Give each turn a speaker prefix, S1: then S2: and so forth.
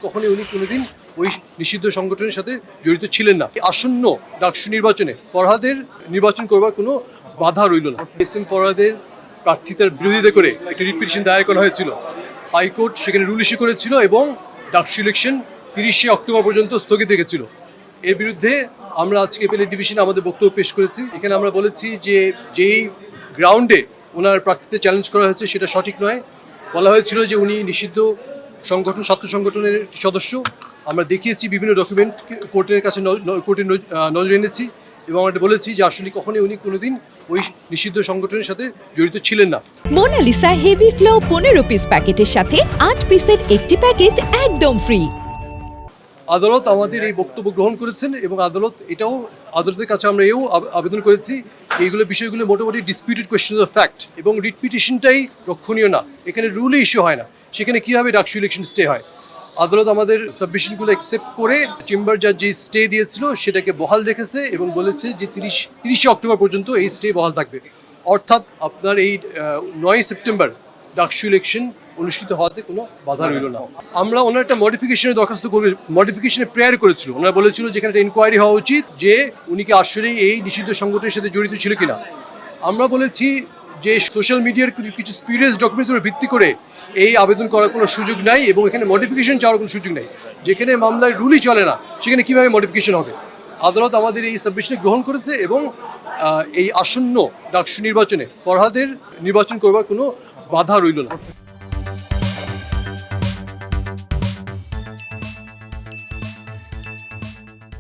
S1: কখনোই উনি কোনোদিন ওই নিষিদ্ধ সংগঠনের সাথে জড়িত ছিলেন না। আসন্ন ডাকসু নির্বাচনে ফরহাদের নির্বাচন করবার কোনো বাধা রইল না। এস এম ফরহাদের প্রার্থিতার বিরোধিতা করে একটা রিট পিটিশন দায়ের করা হয়েছিল। হাইকোর্ট সেখানে রুল ইস্যু করেছিল এবং ডাকসু ইলেকশন 30শে অক্টোবর পর্যন্ত স্থগিত রেখেছিল। এর বিরুদ্ধে আমরা আজকে এপেলেট ডিভিশনে আমাদের বক্তব্য পেশ করেছি। এখানে আমরা বলেছি যে যেই গ্রাউন্ডে ওনার প্রার্থীতে চ্যালেঞ্জ করা হয়েছে সেটা সঠিক নয়। বলা হয়েছিল যে উনি নিষিদ্ধ সংগঠন ছাত্র সংগঠনের সদস্য। আমরা দেখিয়েছি বিভিন্ন ডকুমেন্ট কোর্টের কাছে কোর্টের নজরে এনেছি এবং আমরা বলেছি যে আসলে কখনোই উনি কোনোদিন ওই নিষিদ্ধ সংগঠনের সাথে জড়িত ছিলেন না।
S2: মোনালিসা হেভি ফ্লো 15 পিস প্যাকেটের সাথে 8 পিসের একটি প্যাকেট একদম ফ্রি।
S1: আদালত আমাদের এই বক্তব্য গ্রহণ করেছেন এবং আদালতের কাছে আমরা আবেদন করেছি এইগুলো বিষয়গুলো মোটামুটি ডিসপিউটেড কোয়েশ্চেনস অফ ফ্যাক্ট এবং রিট পিটিশনটাই রক্ষণীয় না। এখানে রুলই ইস্যু হয় না, সেখানে কীভাবে ডাকসু ইলেকশন স্টে হয়। আদালত আমাদের সাবমিশনগুলো অ্যাকসেপ্ট করে চেম্বার জাজ যে স্টে দিয়েছিল সেটাকে বহাল রেখেছে এবং বলেছে যে 30শে অক্টোবর পর্যন্ত এই স্টে বহাল থাকবে। অর্থাৎ আপনার এই 9 সেপ্টেম্বর ডাকসু ইলেকশন অনুষ্ঠিত হওয়াতে কোনো বাধা রইল না। আমরা ওনার একটা মডিফিকেশনের দরখাস্ত করে মডিফিকেশনের প্রেয়ার করেছিল। ওনারা বলেছিল যেখানে একটা ইনকোয়ারি হওয়া উচিত যে উনি কি আসলেই এই নিষিদ্ধ সংগঠনের সাথে জড়িত ছিল কিনা। আমরা বলেছি যে সোশ্যাল মিডিয়ার কিছু স্পিরিয়াস ডকুমেন্টস উপর ভিত্তি করে এই আবেদন করার কোনো সুযোগ নাই এবং এখানে মডিফিকেশন চাওয়ার কোনো সুযোগ নেই। যেখানে মামলায় রুলই চলে না সেখানে কীভাবে মডিফিকেশন হবে। আদালত আমাদের এই সাবমিশনে গ্রহণ করেছে এবং এই আসন্ন ডাকসু নির্বাচনে ফরহাদের নির্বাচন করবার কোনো বাধা রইল না।